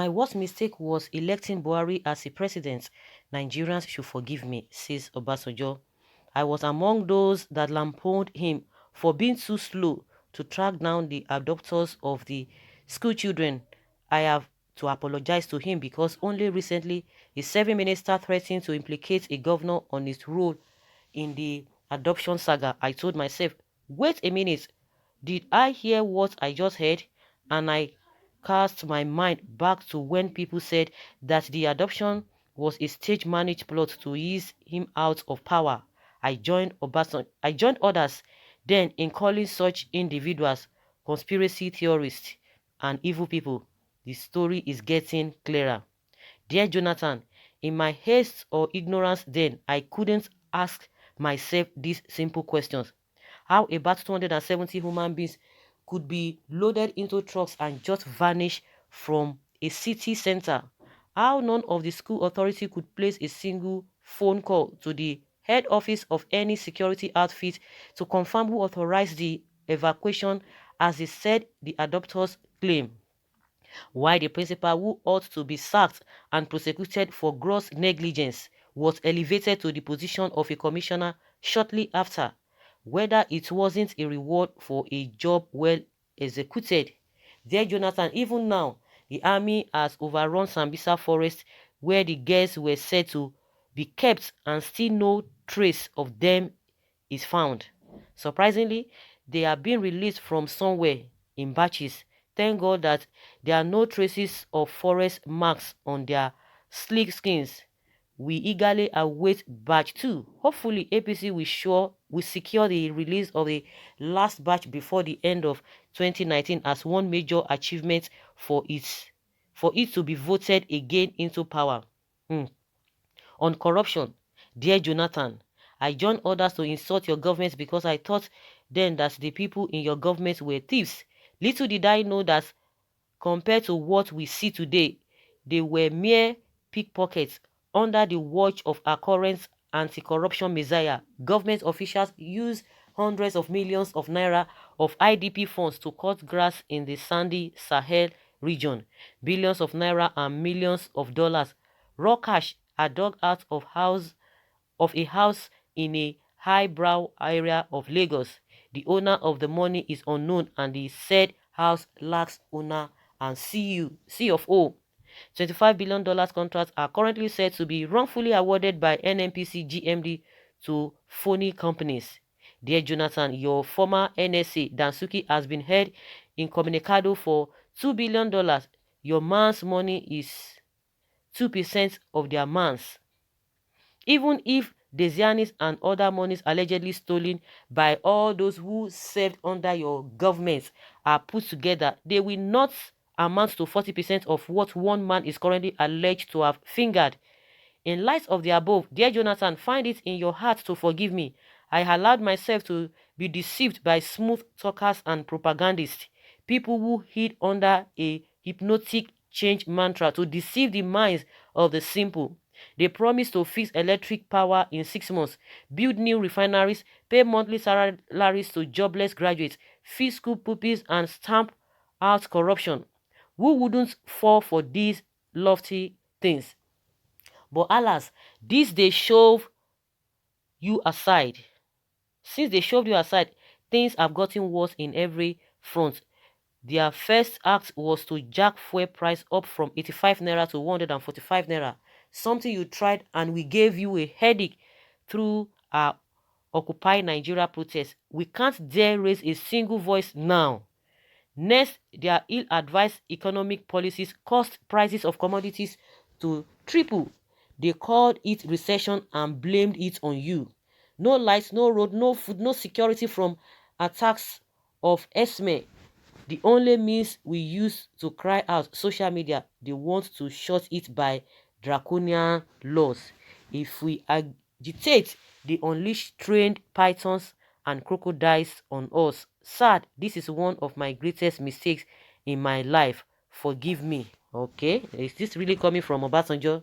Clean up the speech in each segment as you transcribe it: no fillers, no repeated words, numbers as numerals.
My worst mistake was electing Buhari as a president. Nigerians should forgive me, says Obasanjo. I was among those that lampooned him for being too slow to track down the abductors of the school children. I have to apologize to him because only recently a serving minister threatened to implicate a governor on his role in the adoption saga. I told myself, wait a minute, did I hear what I just heard? And I cast my mind back to when people said that the adoption was a stage managed plot to ease him out of power. I joined others then in calling such individuals conspiracy theorists and evil people. The story is getting clearer. Dear Jonathan, in my haste or ignorance then, I couldn't ask myself these simple questions. How about 270 human beings could be loaded into trucks and just vanish from a city center? How none of the school authority could place a single phone call to the head office of any security outfit to confirm who authorized the evacuation as they said the adopters claim, while the principal, who ought to be sacked and prosecuted for gross negligence, was elevated to the position of a commissioner shortly after, whether it wasn't a reward for a job well executed. Dear Jonathan, even now, the army has overrun Sambisa forest where the girls were said to be kept, and still no trace of them is found. Surprisingly, they are being released from somewhere in batches. Thank God that there are no traces of forest marks on their sleek skins. We eagerly await batch 2. Hopefully, APC will secure the release of the last batch before the end of 2019 as one major achievement for it to be voted again into power. Hmm. On corruption, dear Jonathan, I joined others to insult your government because I thought then that the people in your government were thieves. Little did I know that compared to what we see today, they were mere pickpockets. Under the watch of our current anti-corruption messiah, government officials use hundreds of millions of naira of IDP funds to cut grass in the sandy Sahel region. Billions of naira and millions of dollars raw cash are dug out of a house in a highbrow area of Lagos. The owner of the money is unknown and the said house lacks owner and CFO. $25 billion contracts are currently said to be wrongfully awarded by NNPC GMD to phony companies. Dear Jonathan, your former NSA Dansuki has been held incommunicado for $2 billion. Your man's money is 2% of their man's. Even if Desianis and other monies allegedly stolen by all those who served under your government are put together, they will not amount to 40% of what one man is currently alleged to have fingered. In light of the above, dear Jonathan, find it in your heart to forgive me. I allowed myself to be deceived by smooth talkers and propagandists, people who hid under a hypnotic change mantra to deceive the minds of the simple. They promised to fix electric power in 6 months, build new refineries, pay monthly salaries to jobless graduates, feed school pupils, and stamp out corruption. Who wouldn't fall for these lofty things? But alas, this they shove you aside. Since they shoved you aside, things have gotten worse in every front. Their first act was to jack fuel price up from 85 naira to 145 naira. Something you tried and we gave you a headache through our Occupy Nigeria protest. We can't dare raise a single voice now. Next, their ill-advised economic policies caused prices of commodities to triple. They called it recession and blamed it on you. No lights, no road, no food, no security from attacks of Çሔር1ES. The only means we use to cry out, social media, they want to shut it by draconian laws. If we agitate, they unleash trained pythons and crocodiles on us. Sad, this is one of my greatest mistakes in my life. Forgive me. Okay, is this really coming from Obasanjo?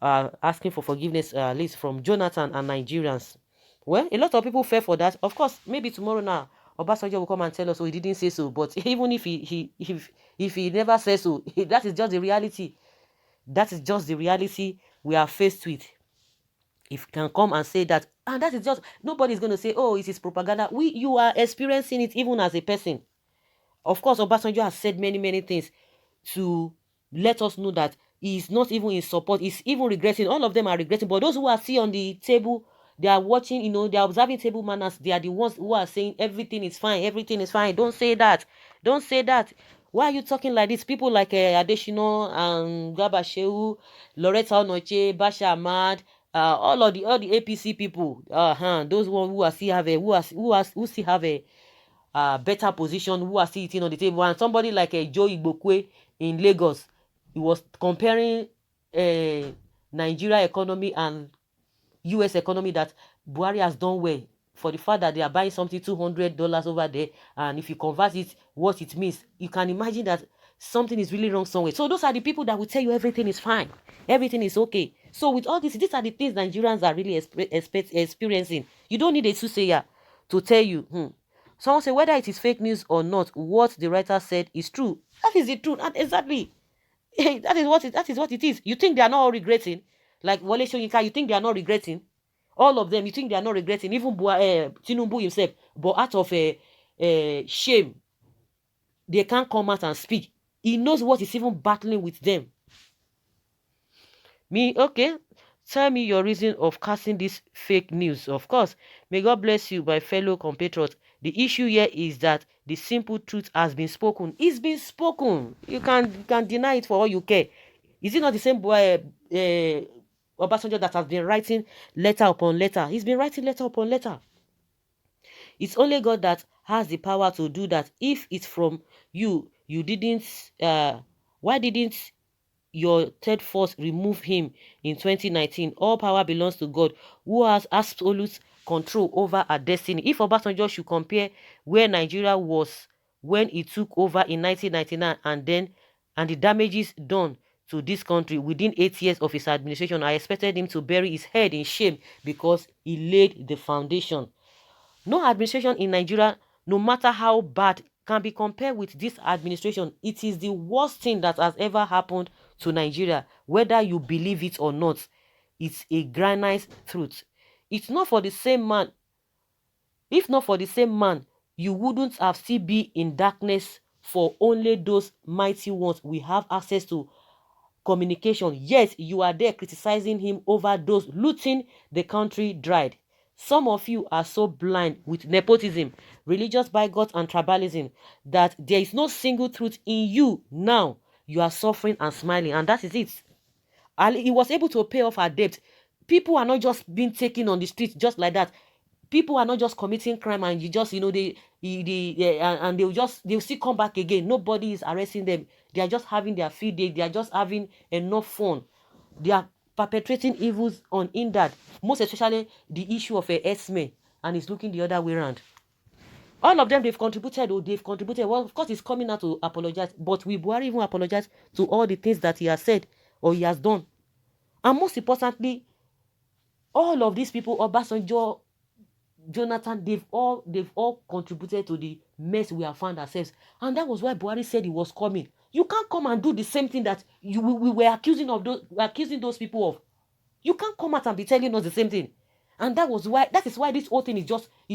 uh, Asking for forgiveness, list from Jonathan and Nigerians. Well, a lot of people fell for that. Of course, maybe tomorrow now Obasanjo will come and tell us, oh, he didn't say so. But even if he never says so, that is just the reality. That is just the reality we are faced with. If you can come and say that, and that is just, nobody's going to say, oh, it is propaganda. You are experiencing it even as a person. Of course, Obasanjo has said many, many things to let us know that he is not even in support. He's even regretting. All of them are regretting. But those who are still on the table, they are watching, they are observing table manners. They are the ones who are saying everything is fine. Everything is fine. Don't say that. Don't say that. Why are you talking like this? People like Adeshino and Gabashewu, Loretta Onoche, Basha Ahmad, all the APC people, those ones who are still have who still have a better position, who are still eating on the table. And somebody like Joe Igbokwe in Lagos, he was comparing Nigeria economy and US economy, that Buhari has done well for the fact that they are buying something $200 over there, and if you convert it, what it means, you can imagine that something is really wrong somewhere. So those are the people that will tell you everything is fine, everything is okay. So with all this, these are the things Nigerians are really experiencing. You don't need a soothsayer to tell you. Someone say whether it is fake news or not, what the writer said is true. That is the truth, and exactly. that is what it is. You think they are not all regretting? Like Wole Soyinka, you think they are not regretting? All of them, you think they are not regretting? Even Tinubu himself, but out of shame, they can't come out and speak. He knows what is even battling with them. Me, okay. Tell me your reason of casting this fake news. Of course, may God bless you, my fellow compatriots. The issue here is that the simple truth has been spoken. It's been spoken. You can deny it for all you care. Is it not the same boy, Obasanjo, that has been writing letter upon letter? He's been writing letter upon letter. It's only God that has the power to do that. If it's from you, you didn't. Why didn't your third force remove him in 2019? All power belongs to God, who has absolute control over our destiny. If Obasanjo should compare where Nigeria was when he took over in 1999 and the damages done to this country within 8 years of his administration, I expected him to bury his head in shame because he laid the foundation. No administration in Nigeria, no matter how bad, can be compared with this administration. It is the worst thing that has ever happened to Nigeria, whether you believe it or not. It's a granite truth. It's not for the same man. If not for the same man, you wouldn't have still be in darkness. For only those mighty ones we have access to communication. Yes, you are there criticizing him over those looting the country dried. Some of you are so blind with nepotism, religious bigots, and tribalism that there is no single truth in you. Now you are suffering and smiling, and that is it. He was able to pay off our debt. People are not just being taken on the streets just like that. People are not just committing crime and you just, and they'll still come back again. Nobody is arresting them. They are just having their field day. They are just having enough fun. They are perpetrating evils on that. Most especially the issue of Çሔር1ES, and it's looking the other way around. All of them, they've contributed. Well, of course, he's coming out to apologize. But will Buhari even apologize to all the things that he has said or he has done? And most importantly, all of these people, Obasanjo, Jonathan, they've all contributed to the mess we have found ourselves. And that was why Buhari said he was coming. You can't come and do the same thing that we were accusing those people of. You can't come out and be telling us the same thing. And that is why this whole thing is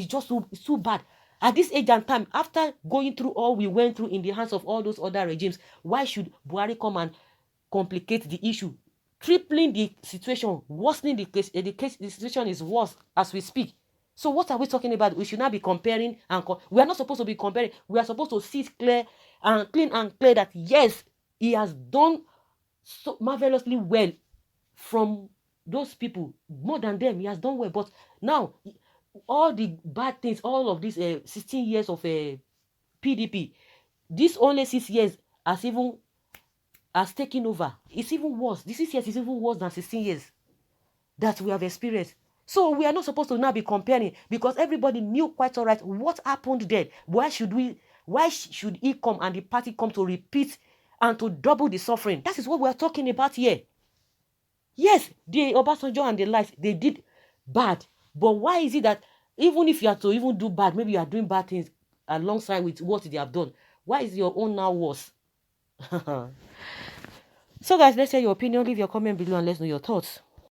just so bad. At this age and time, after going through all we went through in the hands of all those other regimes, why should Buhari come and complicate the issue? Tripling the situation, worsening the case. The situation is worse as we speak. So what are we talking about? We should not be comparing, and we are not supposed to be comparing. We are supposed to see clean and clear that yes, he has done so marvelously well from those people. More than them, he has done well. But now, all the bad things, all of these 16 years of PDP, this only 6 years has taken over. It's even worse. This 6 years is even worse than 16 years that we have experienced. So we are not supposed to now be comparing, because everybody knew quite all right what happened then. Why should he come and the party come to repeat and to double the suffering? That is what we are talking about here. Yes, the Obasanjo and the likes, they did bad. But why is it that even if you are to even do bad, maybe you are doing bad things, alongside with what they have done. Why is your own now worse? So guys, let's hear your opinion. Leave your comment below and let's know your thoughts.